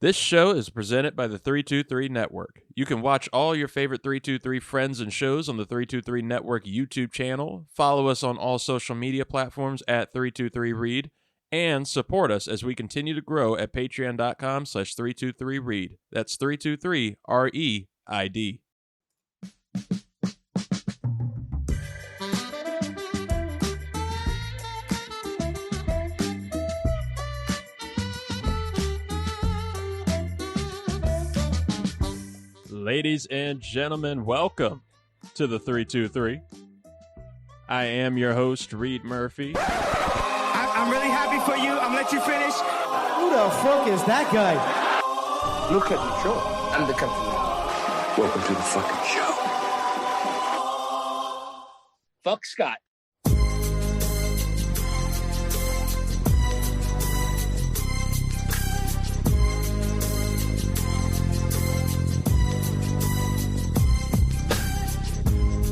This show is presented by the 323 Network. You can watch all your favorite 323 friends and shows on the 323 Network YouTube channel, follow us on all social media platforms at 323Reid, and support us as we continue to grow at patreon.com/323Reid. That's 323REID. Ladies and gentlemen, welcome to the 323. I am your host, Reid Murphy. I'm really happy for you. I'm gonna let you finish. Who the fuck is that guy? Look at the show. I'm the captain. Welcome to the fucking show. Fuck Scott.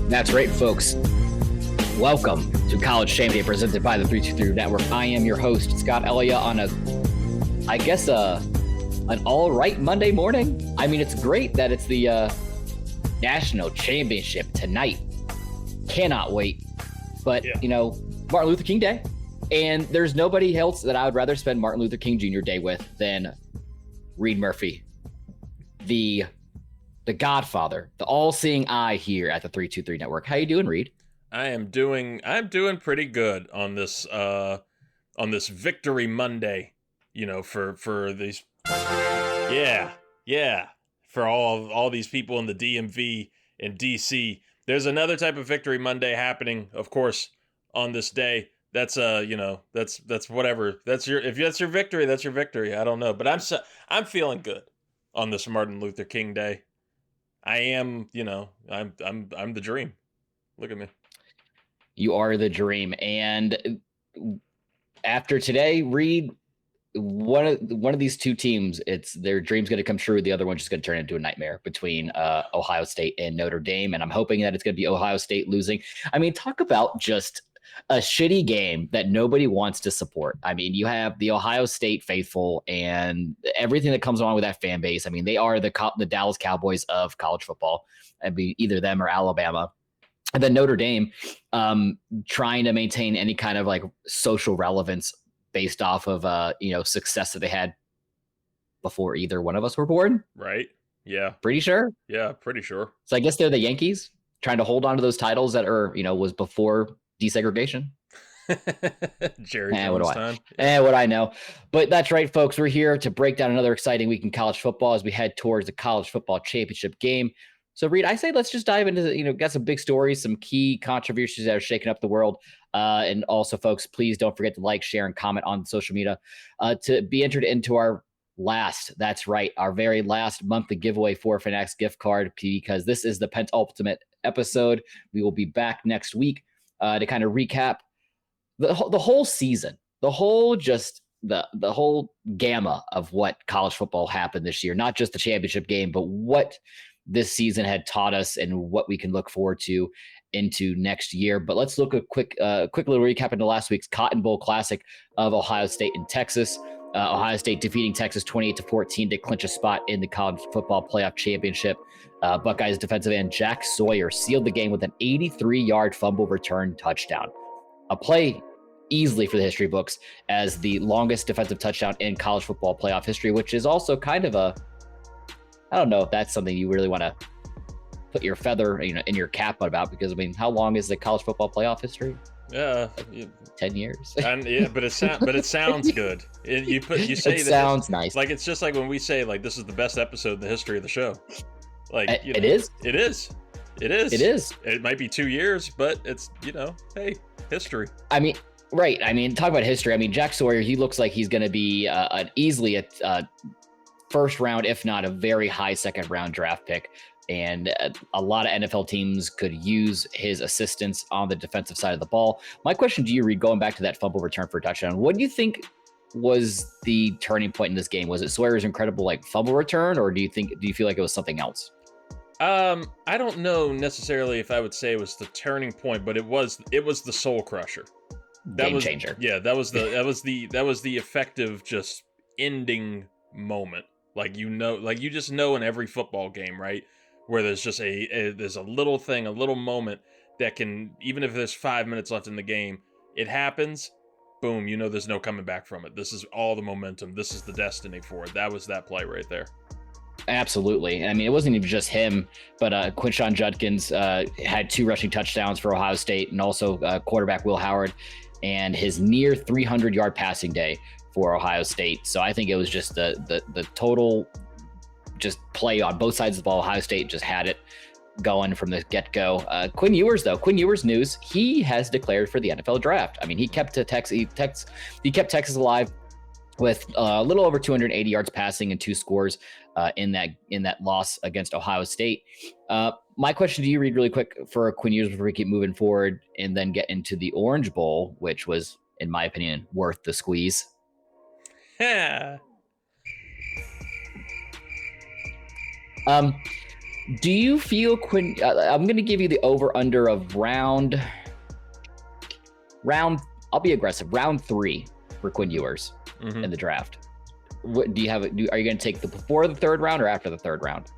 That's right, folks. Welcome to College Shame Day presented by the 323 Network. I am your host, Scott Ellia, on an all right Monday morning. I mean, it's great that it's the National Championship tonight. Cannot wait. But, you know, Martin Luther King Day. And there's nobody else that I would rather spend Martin Luther King Jr. Day with than Reid Murphy, the Godfather, the all-seeing eye here at the 323 Network. How you doing, Reid? I'm doing pretty good on this Victory Monday, you know, for these for all these people in the DMV and DC. There's another type of Victory Monday happening, of course, on this day. That's that's whatever. If that's your victory, that's your victory. I don't know, but I'm feeling good on this Martin Luther King Day. I am, I'm the dream. Look at me. You are the dream. And after today, Reid, one of these two teams, it's their dream's going to come true. The other one's just going to turn into a nightmare between Ohio State and Notre Dame. And I'm hoping that it's going to be Ohio State losing. I mean, talk about just a shitty game that nobody wants to support. I mean, you have the Ohio State faithful and everything that comes along with that fan base. I mean, they are the Dallas Cowboys of college football. I mean, either them or Alabama. And then Notre Dame trying to maintain any kind of like social relevance based off of success that they had before either one of us were born. Right. Yeah. Pretty sure. Yeah, pretty sure. So I guess they're the Yankees trying to hold on to those titles that are, was before desegregation. Jerry Jones time. What I know. But that's right, folks. We're here to break down another exciting week in college football as we head towards the college football championship game. So, Reid, I say let's just dive into got some big stories, some key controversies that are shaking up the world. And also, folks, please don't forget to like, share, and comment on social media to be entered into our very last monthly giveaway for Fanatics gift card, because this is the penultimate episode. We will be back next week to kind of recap the whole season, the whole gamma of what college football happened this year, not just the championship game, but what this season had taught us and what we can look forward to into next year. But let's look a quick little recap into last week's Cotton Bowl Classic of Ohio State and Texas. Ohio State defeating Texas 28-14 to clinch a spot in the college football playoff championship. Buckeyes defensive end Jack Sawyer sealed the game with an 83-yard fumble return touchdown. A play easily for the history books as the longest defensive touchdown in college football playoff history, which is also kind of I don't know if that's something you really want to put your feather in your cap about, because I mean, how long is the college football playoff history? 10 years. But it sounds good. It sounds nice. Like, it's just like when we say like this is the best episode in the history of the show. Like, it is. It is. It might be 2 years, but it's hey, history. I mean, right. I mean, talk about history. I mean, Jack Sawyer, he looks like he's going to be easily a first round, if not a very high second round draft pick. And a lot of NFL teams could use his assistance on the defensive side of the ball. My question to you, Reid, going back to that fumble return for a touchdown, what do you think was the turning point in this game? Was it Sawyer's incredible fumble return, or do you feel like it was something else? I don't know necessarily if I would say it was the turning point, but it was the soul crusher. Game changer. Yeah, that was the effective just ending moment. Like, like you just know in every football game, right? Where there's just there's a little thing, a little moment that can, even if there's 5 minutes left in the game, it happens, boom, you know there's no coming back from it. This is all the momentum. This is the destiny for it. That was that play right there. Absolutely. I mean, it wasn't even just him, but Quinshon Judkins had 2 rushing touchdowns for Ohio State, and also quarterback Will Howard and his near 300-yard passing day for Ohio State. So I think it was just the total just play on both sides of the ball. Ohio State just had it going from the get-go. Quinn Ewers news, he has declared for the NFL draft. I mean, he kept Texas alive with a little over 280 yards passing and 2 scores in that loss against Ohio State. My question to you, Reid, really quick for Quinn Ewers before we keep moving forward and then get into the Orange Bowl, which was, in my opinion, worth the squeeze. Yeah. Do you feel Quinn? I'm going to give you the over/under of round. I'll be aggressive. Round 3 for Quinn Ewers in the draft. What do you have? Are you going to take the before the 3rd round or after the 3rd round?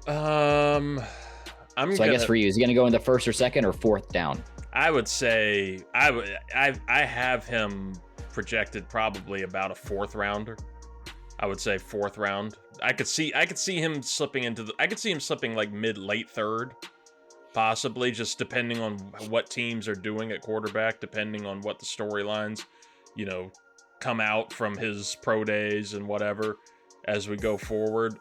I guess for you, is he going to go in the 1st or 2nd or 4th down? I would say I have him projected probably about a 4th rounder. I would say 4th round. I could see him slipping like late 3rd, possibly, just depending on what teams are doing at quarterback, depending on what the storylines, come out from his pro days and whatever as we go forward.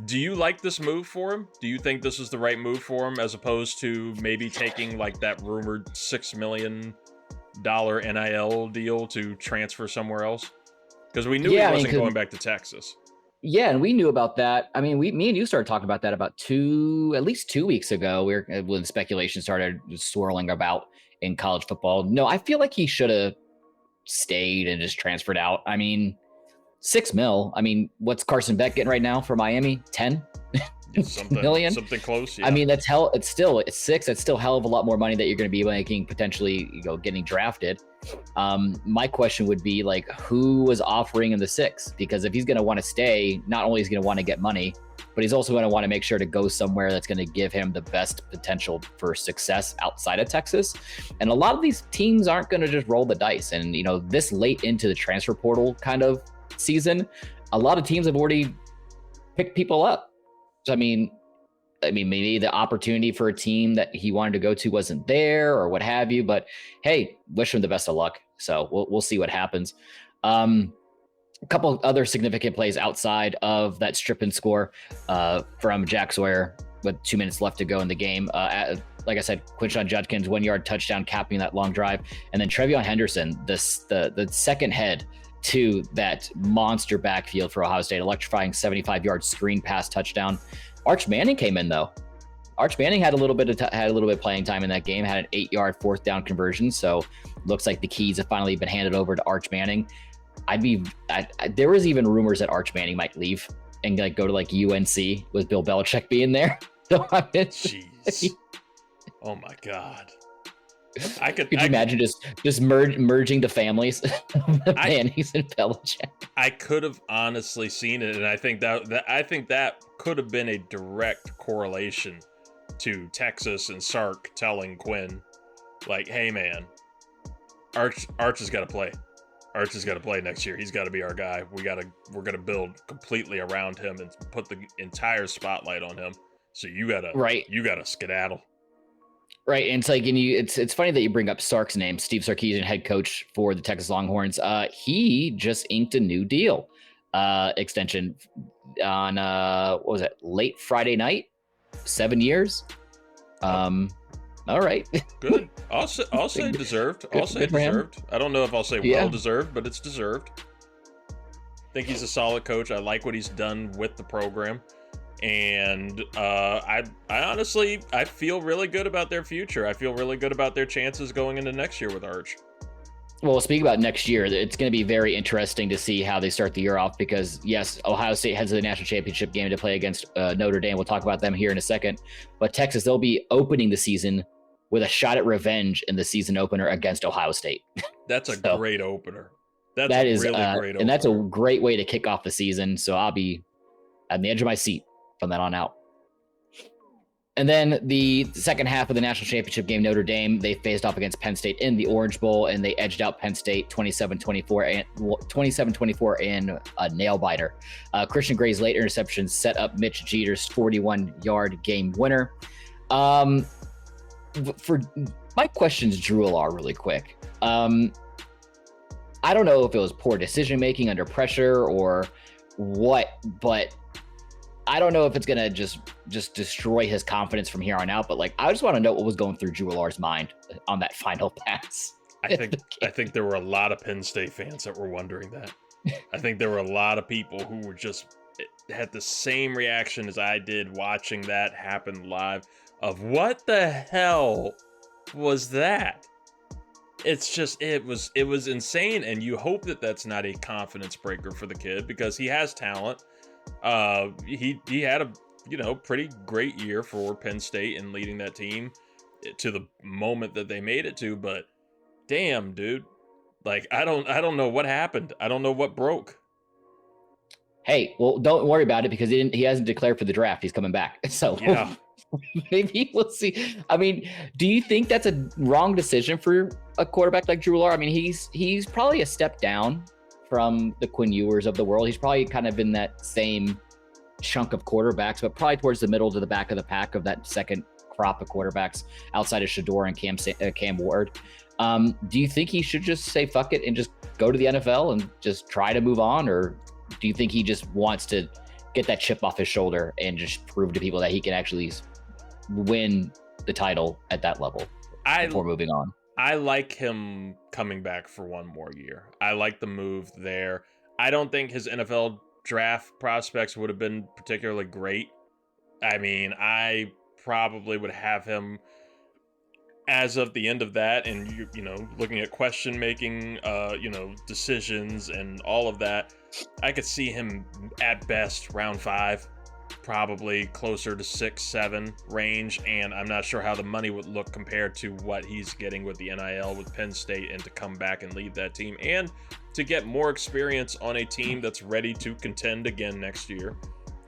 Do you like this move for him? Do you think this is the right move for him, as opposed to maybe taking like that rumored $6 million NIL deal to transfer somewhere else? Because we knew he wasn't going back to Texas. Yeah, and we knew about that. I mean, me and you started talking about that about at least 2 weeks ago, when speculation started swirling about in college football. No, I feel like he should have stayed and just transferred out. I mean, $6 million. I mean, what's Carson Beck getting right now for Miami? 10 million? Something close. Yeah. I mean, it's 6. That's still hell of a lot more money that you're going to be making, potentially, getting drafted. My question would be, like, who was offering him the 6? Because if he's going to want to stay, not only is he going to want to get money, but he's also going to want to make sure to go somewhere that's going to give him the best potential for success outside of Texas. And a lot of these teams aren't going to just roll the dice. And, this late into the transfer portal kind of season, a lot of teams have already picked people up. So, I mean, maybe the opportunity for a team that he wanted to go to wasn't there or what have you, but hey, wish him the best of luck. So we'll see what happens. A couple other significant plays outside of that strip and score from Jack Sawyer with 2 minutes left to go in the game. Like I said, Quinshon Judkins, 1-yard touchdown, capping that long drive. And then Trevion Henderson, the second head to that monster backfield for Ohio State, electrifying 75-yard screen pass touchdown. Arch Manning came in though. Arch Manning had a little bit of playing time in that game, had an 8-yard 4th down conversion. So looks like the keys have finally been handed over to Arch Manning. There was even rumors that Arch Manning might leave and go to UNC with Bill Belichick being there. So jeez. Oh my God. Could you imagine just merging the families of Mannings and Belichick? I could have honestly seen it, and I think that could have been a direct correlation to Texas and Sark telling Quinn, like, "Hey man, Arch has got to play. Arch has got to play next year. He's got to be our guy. We're gonna build completely around him and put the entire spotlight on him. So you gotta skedaddle." Right, and it's funny that you bring up Sark's name, Steve Sarkisian, head coach for the Texas Longhorns. He just inked a new deal extension on what was it, late Friday night, 7 years. All right, good. I'll say deserved. I'll say deserved. I don't know if I'll say well deserved, but it's deserved. I think he's a solid coach. I like what he's done with the program. And I honestly feel really good about their future. I feel really good about their chances going into next year with Arch. Well, speaking about next year, it's going to be very interesting to see how they start the year off, because yes, Ohio State heads to the national championship game to play against Notre Dame. We'll talk about them here in a second. But Texas, they'll be opening the season with a shot at revenge in the season opener against Ohio State. That's a great opener. That's That a is, really great and that's a opener. great way to kick off the season. So I'll be at the edge of my seat from that on out. And then the second half of the national championship game, Notre Dame, they faced off against Penn State in the Orange Bowl, and they edged out Penn State 27-24 in a nail biter. Christian Gray's late interception set up Mitch Jeter's 41-yard game winner. For my questions, Drew, are really quick. I don't know if it was poor decision making under pressure or what, but I don't know if it's gonna just destroy his confidence from here on out. But like, I just want to know what was going through Drew Allar's mind on that final pass. I think there were a lot of Penn State fans that were wondering that. I think there were a lot of people who were just had the same reaction as I did watching that happen live. Of what the hell was that? It's just it was insane, and you hope that that's not a confidence breaker for the kid because he has talent. He had a pretty great year for Penn State and leading that team to the moment that they made it to, but damn, dude, like I don't know what happened. I don't know what broke. Hey, well, don't worry about it because he hasn't declared for the draft. He's coming back, so Yeah. maybe we'll see. I mean, do you think that's a wrong decision for a quarterback like Drew Allar? I mean, he's probably a step down from the Quinn Ewers of the world. He's probably kind of in that same chunk of quarterbacks, but probably towards the middle to the back of the pack of that second crop of quarterbacks outside of Shador and Cam Ward. Do you think he should just say fuck it and just go to the NFL and just try to move on, or do you think he just wants to get that chip off his shoulder and just prove to people that he can actually win the title at that level before moving on? I like him coming back for one more year. I like the move there. I don't think his NFL draft prospects would have been particularly great. I mean, I probably would have him as of the end of that, and you know, looking at question making, decisions and all of that. I could see him at best round 5, probably closer to 6-7 range, and I'm not sure how the money would look compared to what he's getting with the NIL with Penn State, and to come back and lead that team and to get more experience on a team that's ready to contend again next year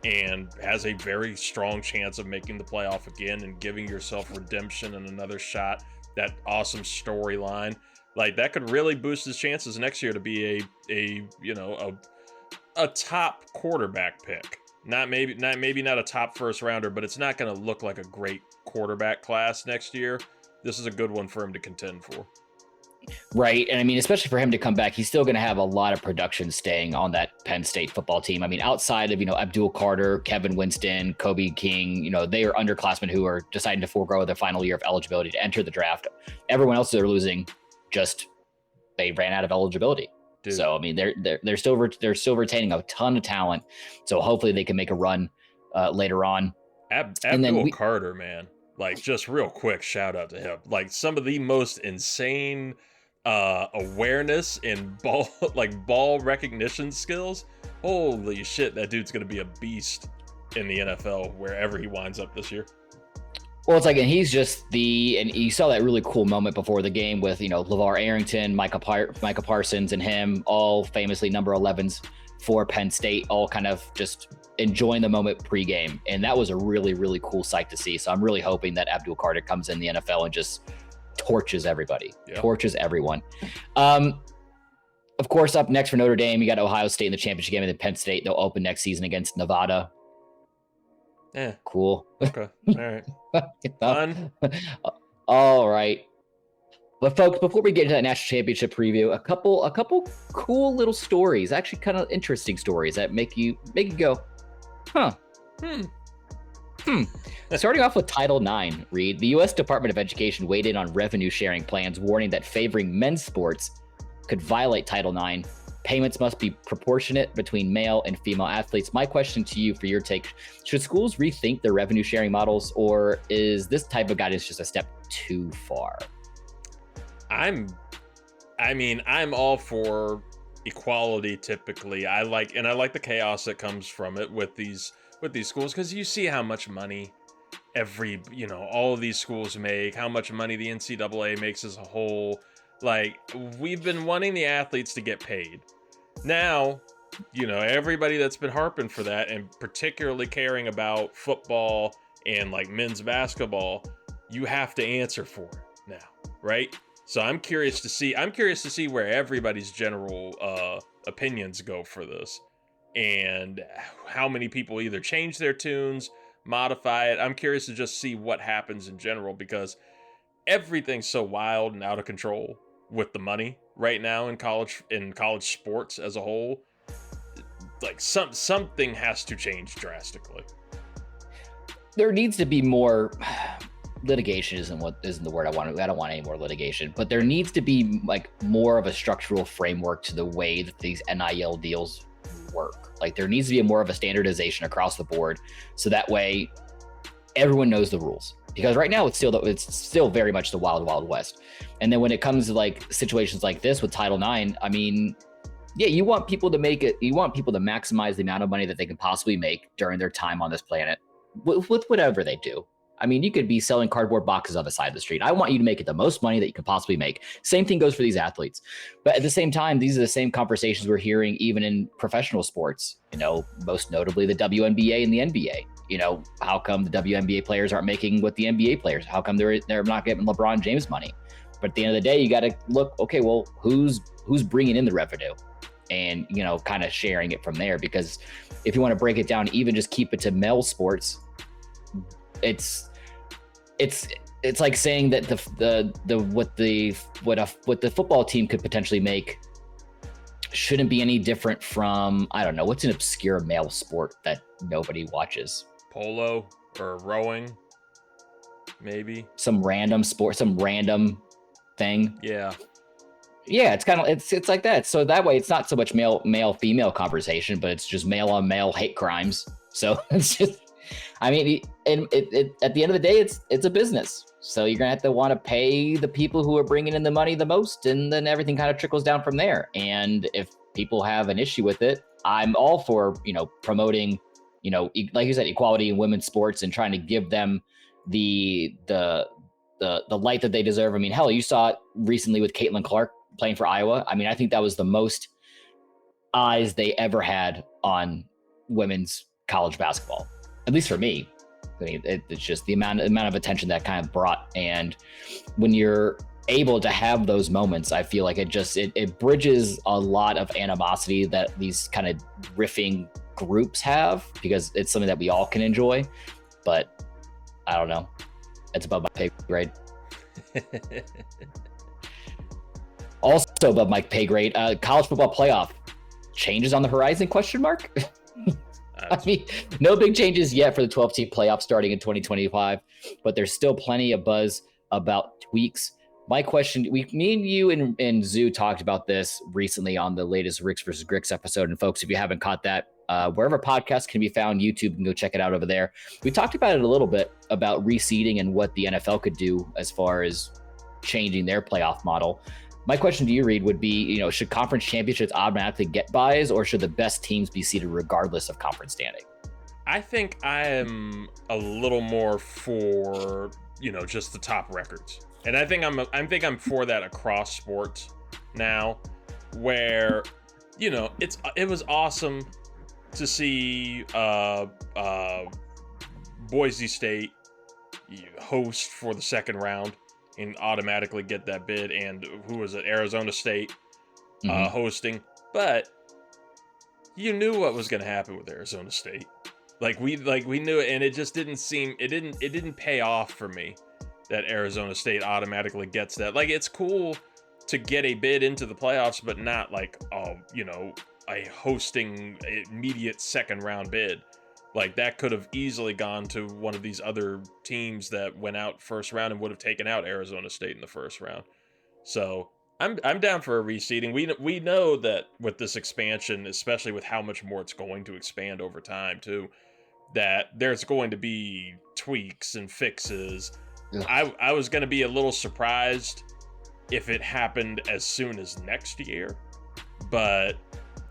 and has a very strong chance of making the playoff again and giving yourself redemption and another shot. That awesome storyline, like that could really boost his chances next year to be a top quarterback pick. Not a top first rounder, but it's not going to look like a great quarterback class next year. This is a good one for him to contend for. Right. And I mean, especially for him to come back, he's still going to have a lot of production staying on that Penn State football team. I mean, outside of, Abdul Carter, Kevin Winston, Kobe King, they are underclassmen who are deciding to forego their final year of eligibility to enter the draft. Everyone else they're losing, they ran out of eligibility. Dude. So, I mean, they're still retaining a ton of talent. So hopefully they can make a run later on. Abdul Carter, man, like just real quick, shout out to him. Like some of the most insane awareness and ball recognition skills. Holy shit, that dude's gonna be a beast in the NFL wherever he winds up this year. Well, it's like, and he's just and you saw that really cool moment before the game with, LeVar Arrington, Micah Parsons, and him, all famously number 11s for Penn State, all kind of just enjoying the moment pregame. And that was a really, really cool sight to see. So I'm really hoping that Abdul Carter comes in the NFL and just torches everybody, torches everyone. Of course, up next for Notre Dame, you got Ohio State in the championship game, and then Penn State, they'll open next season against Nevada. Yeah. Cool. Okay. All right. Fun. All right. But folks, before we get into that national championship preview, a couple cool little stories, actually kind of interesting stories that make you go, huh? Starting off with Title IX, Reid, the U.S. Department of Education weighed in on revenue sharing plans, warning that favoring men's sports could violate Title IX. Payments must be proportionate between male and female athletes. My question to you for your take, should schools rethink their revenue sharing models, or is this type of guidance just a step too far? I'm all for equality typically. I like the chaos that comes from it with these schools, because you see how much money all of these schools make, how much money the NCAA makes as a whole. Like, we've been wanting the athletes to get paid. Now, everybody that's been harping for that, and particularly caring about football and like men's basketball, you have to answer for it now, right? So I'm curious to see where everybody's general opinions go for this, and how many people either change their tunes, modify it. I'm curious to just see what happens in general, because everything's so wild and out of control with the money right now in college sports as a whole. Like, something has to change drastically. There needs to be more litigation. Isn't the word I want. I don't want any more litigation, but there needs to be like more of a structural framework to the way that these NIL deals work. Like, there needs to be more of a standardization across the board, so that way everyone knows the rules. Because right now it's still very much the wild, wild west. And then when it comes to like situations like this with Title IX, I mean, yeah, you want people to make it. You want people to maximize the amount of money that they can possibly make during their time on this planet with whatever they do. I mean, you could be selling cardboard boxes on the side of the street. I want you to make it the most money that you can possibly make. Same thing goes for these athletes. But at the same time, these are the same conversations we're hearing even in professional sports, most notably the WNBA and the NBA. How come the WNBA players aren't making what the NBA players? How come they're not getting LeBron James money? But at the end of the day, you got to look, okay, well, who's bringing in the revenue? And, kind of sharing it from there. Because if you want to break it down, even just keep it to male sports, it's like saying that what the football team could potentially make shouldn't be any different from, I don't know, what's an obscure male sport that nobody watches? Polo or rowing, maybe. Some random sport, some random thing. Yeah. Yeah, it's kind of it's like that. So that way, it's not so much male female conversation, but it's just male on male hate crimes. So it's just, I mean, it at the end of the day, it's a business. So you're gonna have to want to pay the people who are bringing in the money the most, and then everything kind of trickles down from there. And if people have an issue with it, I'm all for promoting, like you said, equality in women's sports and trying to give them the light that they deserve. I mean, hell, you saw it recently with Caitlin Clark playing for Iowa. I mean, I think that was the most eyes they ever had on women's college basketball, at least for me. I mean, it's just the amount of attention that kind of brought. And when you're able to have those moments, I feel like it bridges a lot of animosity that these kind of riffing groups have, because it's something that we all can enjoy. But I don't know. It's above my pay grade. Also above my pay grade, college football playoff changes on the horizon, question mark? I mean, no big changes yet for the 12-team playoff starting in 2025, but there's still plenty of buzz about tweaks. My question, me and you and Zoo talked about this recently on the latest Ricks versus Gricks episode. And folks, if you haven't caught that, wherever podcasts can be found, YouTube, you can go check it out over there. We talked about it a little bit about reseeding and what the NFL could do as far as changing their playoff model. My question to you, Reid, would be, should conference championships automatically get buys, or should the best teams be seeded regardless of conference standing? I think I am a little more for, just the top records. And I think I'm for that across sports now, where, it was awesome to see Boise State host for the second round and automatically get that bid, and who was it, Arizona State hosting. But you knew what was going to happen with Arizona State. Like we knew it, and it just didn't pay off for me that Arizona State automatically gets that. Like, it's cool to get a bid into the playoffs, but not like a hosting immediate second round bid. Like, that could have easily gone to one of these other teams that went out first round and would have taken out Arizona State in the first round. So I'm down for a reseeding. We know that with this expansion, especially with how much more it's going to expand over time too, that there's going to be tweaks and fixes. Yeah. I was going to be a little surprised if it happened as soon as next year, but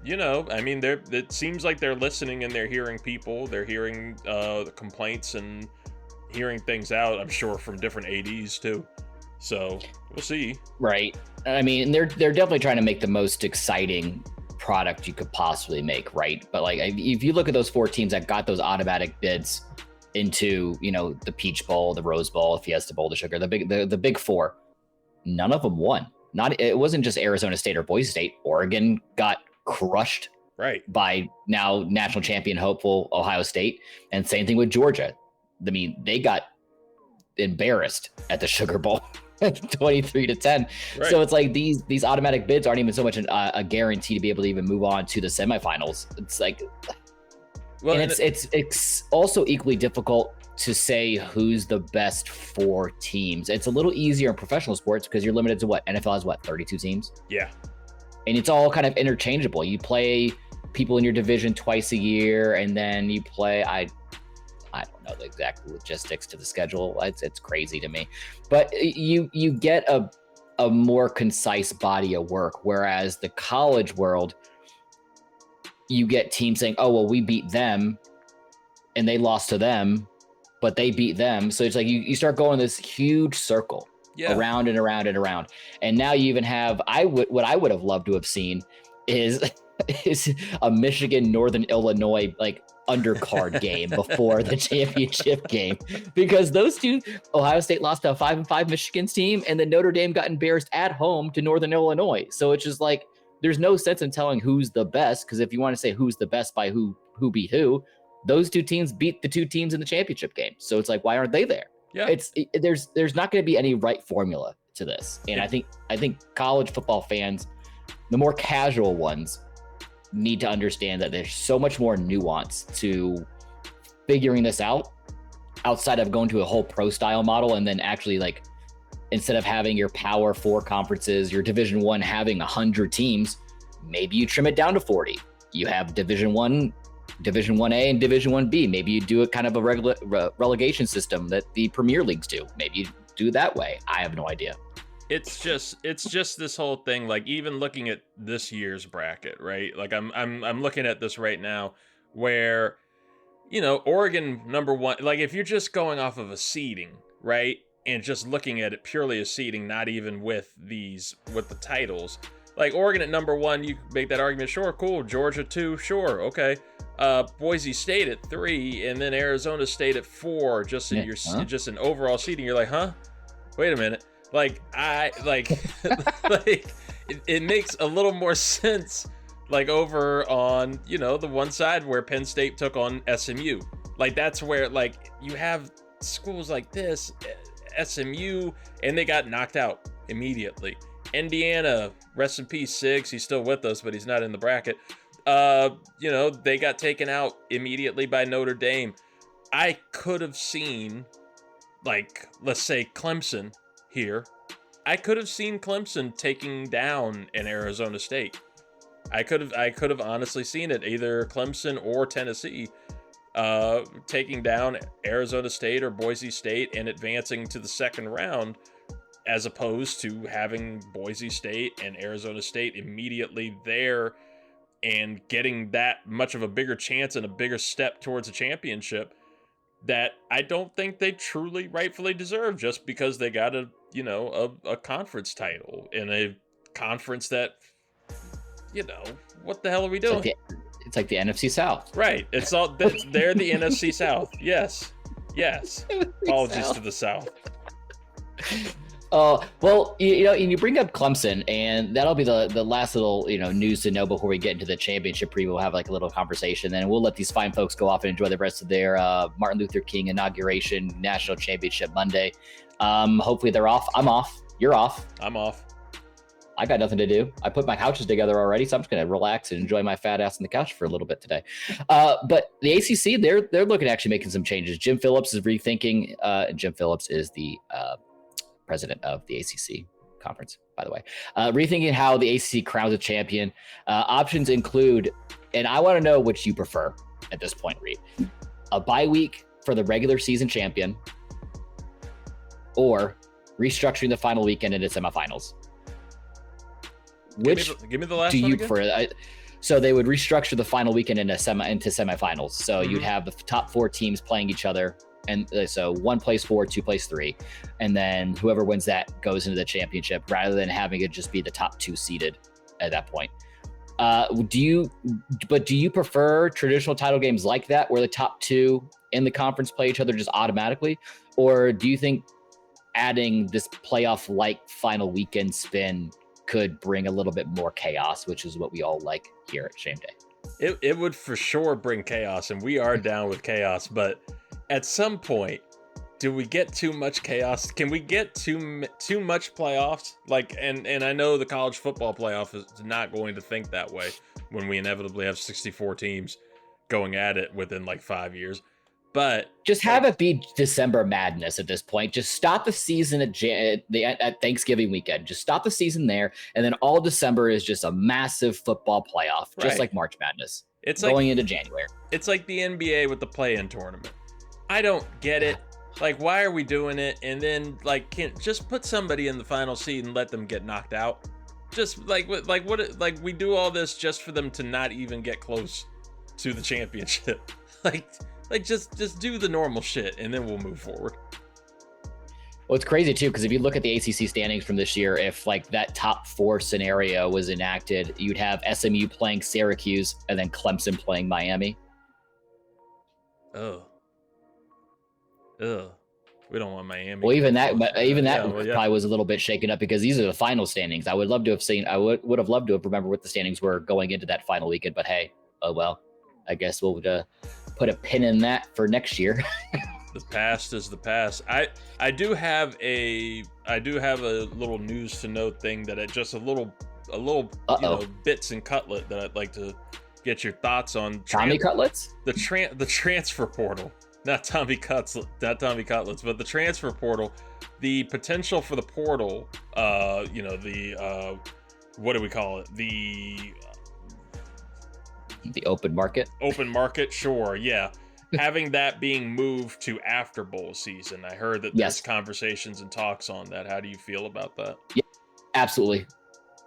I mean, it seems like they're listening and they're hearing people, they're hearing the complaints and hearing things out, I'm sure, from different ADs too. So we'll see. Right. I mean, they're definitely trying to make the most exciting product you could possibly make, right? But like, if you look at those 4 teams that got those automatic bids into, you know, the Peach Bowl, the Rose Bowl, the Fiesta Bowl, the Sugar, the big 4, none of them won. It wasn't just Arizona State or Boise State. Oregon got crushed by now national champion hopeful Ohio State, and same thing with Georgia. I mean, they got embarrassed at the Sugar Bowl. 23-10. Right. So it's like these automatic bids aren't even so much a guarantee to be able to even move on to the semifinals. It's like, well, and it's also equally difficult to say who's the best 4 teams. It's a little easier in professional sports because you're limited to what? NFL has what, 32 teams? Yeah. And it's all kind of interchangeable. You play people in your division twice a year, and then you play, I don't know the exact logistics to the schedule. It's crazy to me, but you get a more concise body of work. Whereas the college world, you get teams saying, oh, well, we beat them and they lost to them, but they beat them. So it's like, you start going this huge circle around and around and around. And now you even have, what I would have loved to have seen is a Michigan, Northern Illinois, like undercard game before the championship game, because those two, Ohio State lost to a 5-5 Michigan's team, and then Notre Dame got embarrassed at home to Northern Illinois. So it's just like, there's no sense in telling who's the best, because if you want to say who's the best by who beat who, those 2 teams beat the 2 teams in the championship game. So it's like, why aren't they there? Yeah, there's not going to be any right formula to this, and I think college football fans, the more casual ones, need to understand that there's so much more nuance to figuring this out outside of going to a whole pro style model. And then actually, like, instead of having your Power 4 conferences, your Division 1 having 100 teams, maybe you trim it down to 40. You have Division 1, Division 1A and Division 1B. Maybe you do it kind of a relegation system that the Premier Leagues do. Maybe you do it that way. I have no idea. It's just this whole thing, like, even looking at this year's bracket, right? Like, I'm looking at this right now where, you know, Oregon number 1, like, if you're just going off of a seeding, right? And just looking at it purely as seeding, not even with the titles, like Oregon at number 1, you make that argument, sure, cool. Georgia 2, sure, okay. Boise State at 3, and then Arizona State at 4, just in just an overall seeding. You're like, huh? Wait a minute. Like, like it makes a little more sense, like, over on, you know, the one side where Penn State took on SMU. Like, that's where, like, you have schools like this, SMU, and they got knocked out immediately. Indiana, rest in peace, Siggs. He's still with us, but he's not in the bracket. You know, they got taken out immediately by Notre Dame. I could have seen, like, let's say Clemson here. I could have seen Clemson taking down an Arizona State. I could have honestly seen it, either Clemson or Tennessee taking down Arizona State or Boise State and advancing to the second round, as opposed to having Boise State and Arizona State immediately there and getting that much of a bigger chance and a bigger step towards a championship that I don't think they truly rightfully deserve, just because they got a conference title in a conference that, you know, what the hell are we doing? It's like the NFC South. Right. They're the NFC South. Yes. Apologies to the South. Well, you know, and you bring up Clemson, and that'll be the last little, you know, news to know before we get into the championship preview. We'll have like a little conversation, and we'll let these fine folks go off and enjoy the rest of their Martin Luther King inauguration national championship Monday. Hopefully they're off. I'm off. You're off. I'm off. I got nothing to do. I put my couches together already, so I'm just going to relax and enjoy my fat ass on the couch for a little bit today. But the ACC, they're looking at actually making some changes. Jim Phillips is rethinking. Jim Phillips is the president of the ACC conference, by the way. Rethinking how the ACC crowns a champion. Options include, and I want to know which you prefer at this point, Reid. A bye week for the regular season champion, or restructuring the final weekend into semifinals. Which give me the last do one you again? prefer? So they would restructure the final weekend into semifinals. So you'd have the top 4 teams playing each other And so one plays 4, 2 plays 3, and then whoever wins that goes into the championship rather than having it just be the top 2 seeded at that point. Do you prefer traditional title games like that where the top 2 in the conference play each other just automatically? Or do you think adding this playoff-like final weekend spin could bring a little bit more chaos, which is what we all like here at Shame Day? It would for sure bring chaos, and we are down with chaos, but at some point, do we get too much chaos? Can we get too much playoffs? Like, and I know the college football playoff is not going to think that way when we inevitably have 64 teams going at it within like 5 years. But just have it be December madness at this point. Just stop the season at Thanksgiving weekend. Just stop the season there, and then all December is just a massive football playoff, just like March Madness. It's going into January. It's like the NBA with the play-in tournament. I don't get it. Like, why are we doing it? And then, like, can't just put somebody in the final seed and let them get knocked out? Just like we do all this just for them to not even get close to the championship. Like just do the normal shit, and then we'll move forward. Well, it's crazy too, because if you look at the ACC standings from this year, if like that top 4 scenario was enacted, you'd have SMU playing Syracuse and then Clemson playing Miami. Ugh. We don't want Miami. Well, even that probably was a little bit shaken up because these are the final standings. I would love to have seen. I would have loved to have remembered what the standings were going into that final weekend. But hey, oh well. I guess we'll put a pin in that for next year. The past is the past. I do have a little news to note thing that just a little bits and cutlet that I'd like to get your thoughts on. Tommy Cutlets? The transfer portal. Not Tommy Cutlets, but the transfer portal. The potential for the portal, what do we call it? The open market? Open market, sure, yeah. Having that being moved to after bowl season. I heard that there's conversations and talks on that. How do you feel about that? Yeah, absolutely.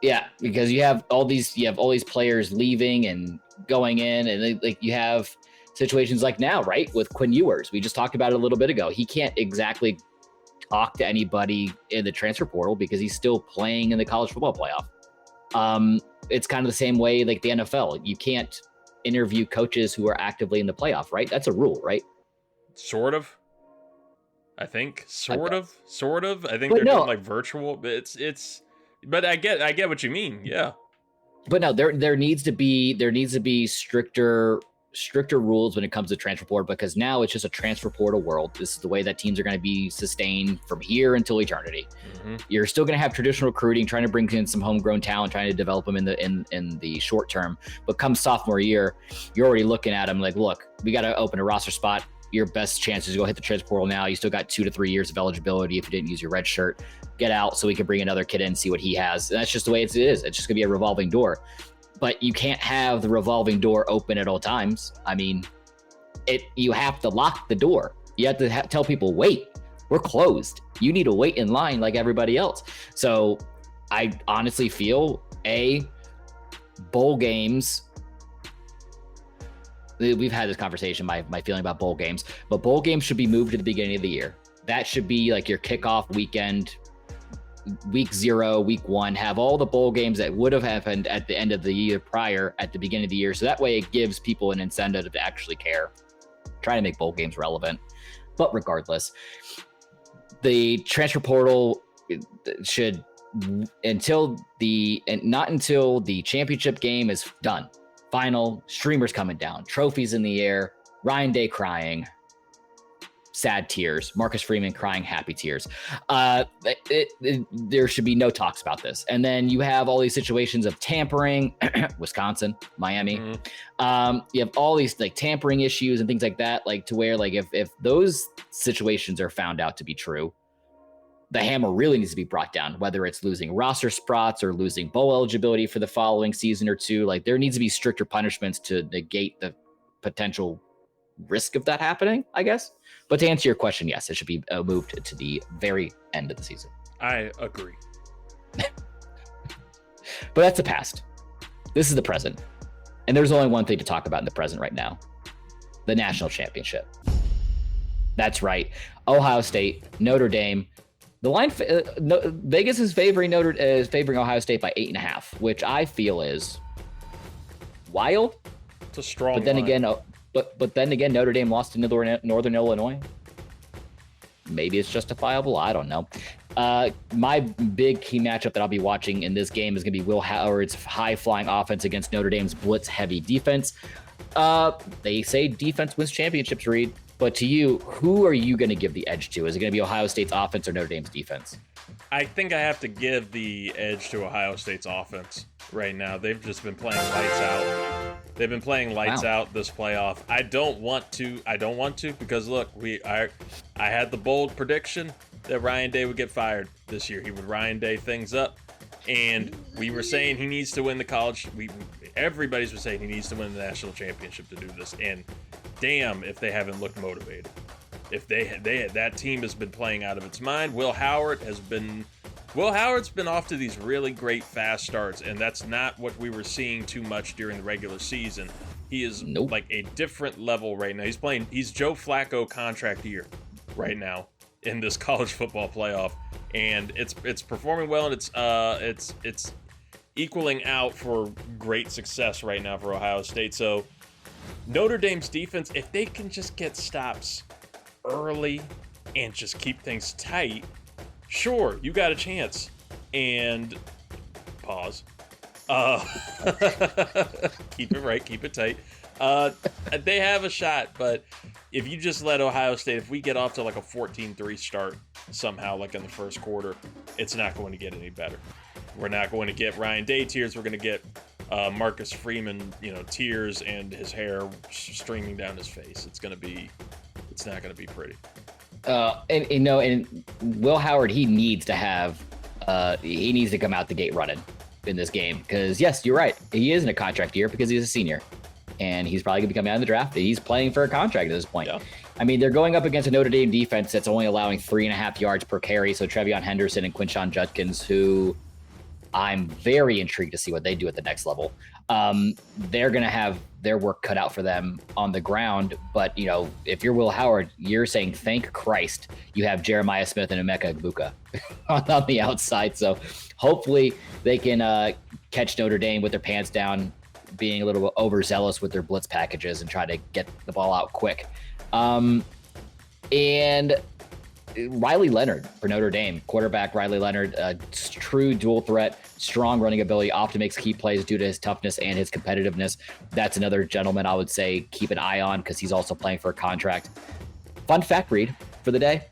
Yeah, because you have all these players leaving and going in, and you have situations like now, right? With Quinn Ewers. We just talked about it a little bit ago. He can't exactly talk to anybody in the transfer portal because he's still playing in the college football playoff. It's kind of the same way like the NFL. You can't interview coaches who are actively in the playoff, right? That's a rule, right? Sort of. I think sort of. I think they're doing like virtual, but but I get what you mean. Yeah. But no, there needs to be stricter rules when it comes to transfer portal, because now it's just a transfer portal world. This is the way that teams are going to be sustained from here until eternity. Mm-hmm. You're still going to have traditional recruiting, trying to bring in some homegrown talent, trying to develop them in the short term. But come sophomore year, you're already looking at them like, look, we got to open a roster spot. Your best chance is to go hit the transfer portal now. You still got 2 to 3 years of eligibility if you didn't use your red shirt. Get out so we can bring another kid in and see what he has. And that's just the way it is. It's just going to be a revolving door. But you can't have the revolving door open at all times. I mean, you have to lock the door. You have to tell people, wait, we're closed. You need to wait in line like everybody else. So I honestly feel bowl games. We've had this conversation, my feeling about bowl games, but bowl games should be moved to the beginning of the year. That should be like your kickoff weekend, week 0, week 1, have all the bowl games that would have happened at the end of the year prior at the beginning of the year. So that way it gives people an incentive to actually care, try to make bowl games relevant. But regardless, the transfer portal should not until the championship game is done. Final, streamers coming down, trophies in the air, Ryan Day crying, sad tears, Marcus Freeman crying happy tears. There should be no talks about this. And then you have all these situations of tampering, Wisconsin, Miami. Mm-hmm. You have all these like tampering issues and things like that, like to where like if those situations are found out to be true, the hammer really needs to be brought down, whether it's losing roster spots or losing bowl eligibility for the following season or two. Like there needs to be stricter punishments to negate the potential risk of that happening, I guess. But to answer your question, yes, it should be moved to the very end of the season. I agree. But that's the past. This is the present. And there's only one thing to talk about in the present right now: the national championship. That's right. Ohio State, Notre Dame. The line, Vegas is favoring Ohio State by 8.5, which I feel is wild. It's a strong. But then line. again, but then again, Notre Dame lost to Northern Illinois. Maybe it's justifiable. I don't know. My big key matchup that I'll be watching in this game is going to be Will Howard's high-flying offense against Notre Dame's blitz-heavy defense. They say defense wins championships, Reid. But to you, who are you going to give the edge to? Is it going to be Ohio State's offense or Notre Dame's defense? I think I have to give the edge to Ohio State's offense right now. They've just been playing lights out. They've been playing lights out this playoff. I don't want to because look, I had the bold prediction that Ryan Day would get fired this year. He would Ryan Day things up, and we were saying he needs to win the college. Everybody's been saying he needs to win the national championship to do this, and damn if they haven't looked motivated. If that team has been playing out of its mind. Will Howard's been off to these really great fast starts, and that's not what we were seeing too much during the regular season. He is like a different level right now. He's Joe Flacco contract year right now in this college football playoff, and it's performing well, and it's equaling out for great success right now for Ohio State. So Notre Dame's defense, if they can just get stops early and just keep things tight, sure, you got a chance. And pause. Keep it right, keep it tight. They have a shot, but if you just let Ohio State, if we get off to like a 14-3 start somehow, like in the first quarter, it's not going to get any better. We're not going to get Ryan Day tears. We're going to get Marcus Freeman, tears and his hair streaming down his face. It's not going to be pretty. And Will Howard, he needs to come out the gate running in this game because yes, you're right. He is in a contract year because he's a senior, and he's probably going to be coming out of the draft. He's playing for a contract at this point. Yeah. I mean, they're going up against a Notre Dame defense that's only allowing 3.5 yards per carry. So Trevion Henderson and Quinshon Judkins, who I'm very intrigued to see what they do at the next level. They're going to have their work cut out for them on the ground. But, if you're Will Howard, you're saying, thank Christ, you have Jeremiah Smith and Emeka Egbuka on the outside. So hopefully they can catch Notre Dame with their pants down, being a little bit overzealous with their blitz packages and try to get the ball out quick. And Riley Leonard for Notre Dame, quarterback Riley Leonard, true dual threat, strong running ability, often makes key plays due to his toughness and his competitiveness. That's another gentleman I would say keep an eye on because he's also playing for a contract. Fun fact, Reid, for the day.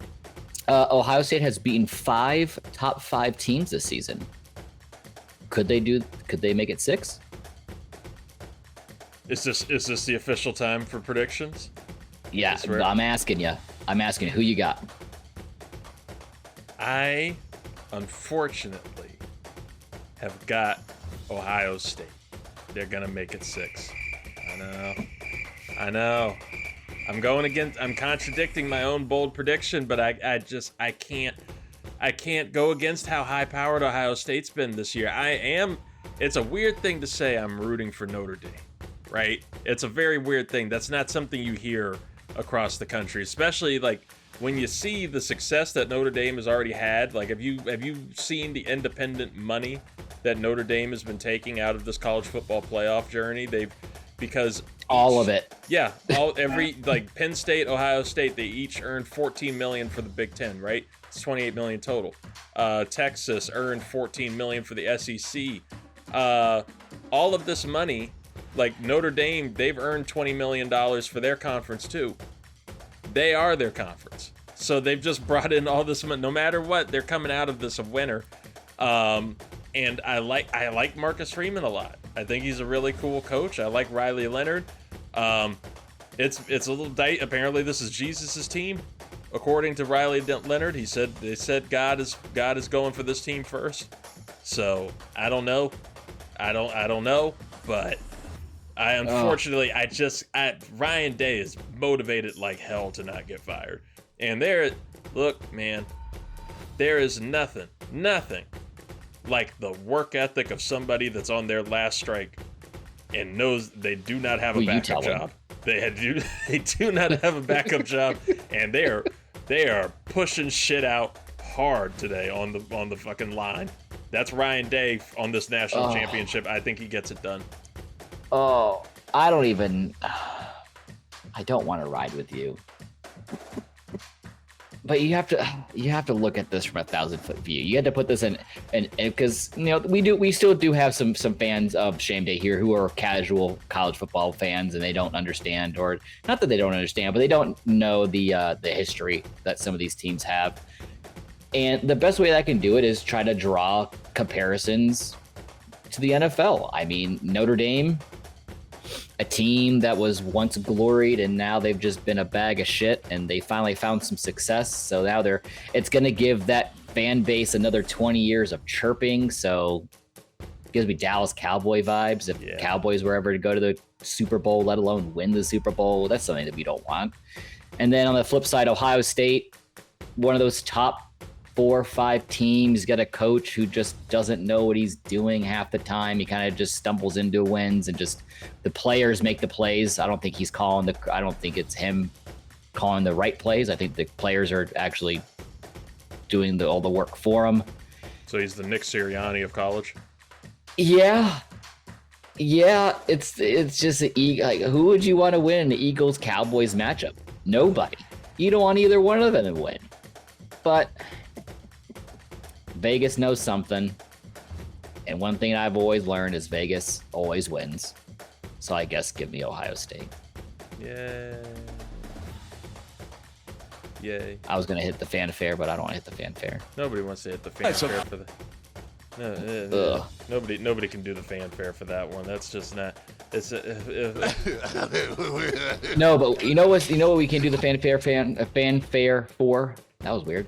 Ohio State has beaten 5 top 5 teams this season. Could they make it 6? Is this the official time for predictions? Yeah, I'm asking you who you got. I, unfortunately, have got Ohio State. They're going to make it 6. I know. I'm contradicting my own bold prediction, but I can't go against how high-powered Ohio State's been this year. It's a weird thing to say I'm rooting for Notre Dame, right? It's a very weird thing. That's not something you hear across the country, especially like when you see the success that Notre Dame has already had. Like, have you seen the independent money that Notre Dame has been taking out of this college football playoff journey? Because all of it. Yeah, like Penn State, Ohio State, they each earned $14 million for the Big Ten, right? It's $28 million total. Texas earned $14 million for the SEC. All of this money, like Notre Dame, they've earned $20 million for their conference too. They are their conference. So they've just brought in all this money. No matter what, they're coming out of this a winner. And I like Marcus Freeman a lot. I think he's a really cool coach. I like Riley Leonard. It's a little date. Apparently this is Jesus's team. According to Riley Leonard, they said God is going for this team first. So I don't know. I don't know, but Ryan Day is motivated like hell to not get fired. And look, man, there is nothing like the work ethic of somebody that's on their last strike and knows they do not have a backup job. They do not have a backup job, and they are pushing shit out hard today on the fucking line. That's Ryan Day on this national championship. I think he gets it done. Oh, I don't want to ride with you. But you have to look at this from a 1,000-foot view. You had to put this in because we still do have some fans of Shame Day here who are casual college football fans, and they don't understand, or not that they don't understand, but they don't know the history that some of these teams have. And the best way that I can do it is try to draw comparisons to the NFL. I mean, Notre Dame, a team that was once gloried and now they've just been a bag of shit, and they finally found some success. So now it's going to give that fan base another 20 years of chirping. So it gives me Dallas Cowboy vibes. If Cowboys were ever to go to the Super Bowl, let alone win the Super Bowl, that's something that we don't want. And then on the flip side, Ohio State, one of those top 4 or 5 teams, got a coach who just doesn't know what he's doing half the time. He kind of just stumbles into wins, and just the players make the plays. I don't think it's him calling the right plays. I think the players are actually doing all the work for him. So he's the Nick Sirianni of college. Yeah, it's just like, who would you want to win in the Eagles-Cowboys matchup? Nobody. You don't want either one of them to win. But Vegas knows something, and one thing I've always learned is Vegas always wins. So I guess give me Ohio State. Yay. I was going to hit the fanfare, but I don't want to hit the fanfare. Nobody wants to hit the fanfare for the... Nobody can do the fanfare for that one. That's just not... It's No, but you know what we can do the fanfare for? That was weird.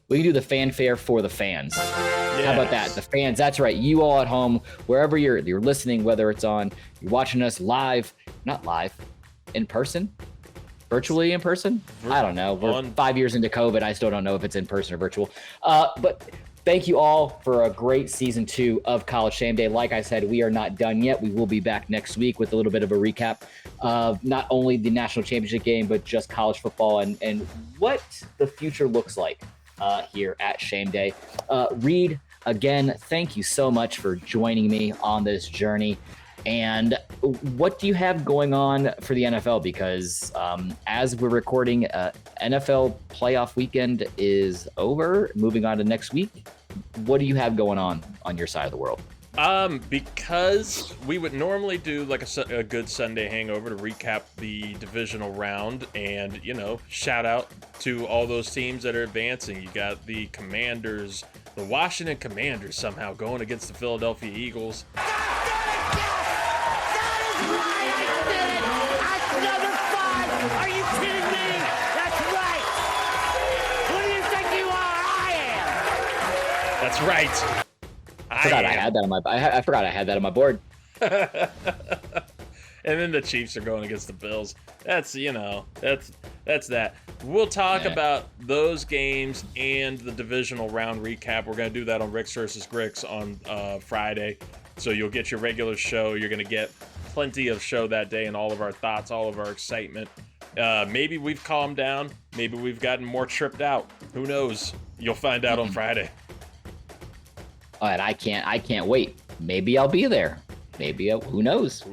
We can do the fanfare for the fans. Yes. How about that? The fans, that's right. You all at home, wherever you're listening, whether you're watching us live, not live, in person, virtually in person. I don't know. We're 5 years into COVID. I still don't know if it's in person or virtual. But thank you all for a great season 2 of College Shame Day. Like I said, we are not done yet. We will be back next week with a little bit of a recap of not only the national championship game, but just college football and what the future looks like here at Shame Day. Reid, again, thank you so much for joining me on this journey. And what do you have going on for the NFL? Because as we're recording, NFL playoff weekend is over, moving on to next week. What do you have going on your side of the world? Because we would normally do like a good Sunday hangover to recap the divisional round and, shout out to all those teams that are advancing. You got the Commanders, the Washington Commanders somehow going against the Philadelphia Eagles. Are you kidding me? That's right. Who do you think you are? I am. That's right. I forgot I had that on my board. And then the Chiefs are going against the Bills. That's that. We'll talk about those games and the divisional round recap. We're going to do that on Ricks versus Gricks on Friday. So you'll get your regular show. You're going to get plenty of show that day and all of our thoughts, all of our excitement. Maybe we've calmed down. Maybe we've gotten more tripped out. Who knows? You'll find out on Friday. And I can't wait. Maybe I'll be there. Who knows?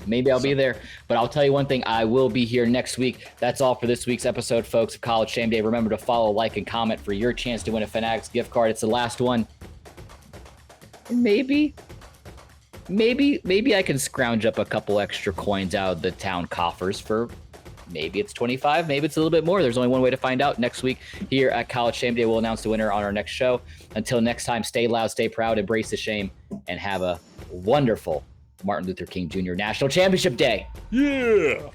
Maybe I'll be there. But I'll tell you one thing, I will be here next week. That's all for this week's episode, folks, of College Shame Day. Remember to follow, like, and comment for your chance to win a Fanatics gift card. It's the last one. And maybe I can scrounge up a couple extra coins out of the town coffers for maybe it's 25, maybe it's a little bit more. There's only one way to find out. Next week here at College Shame Day, we'll announce the winner on our next show. Until next time, stay loud, stay proud, embrace the shame, and have a wonderful Martin Luther King Jr. National Championship Day. Yeah.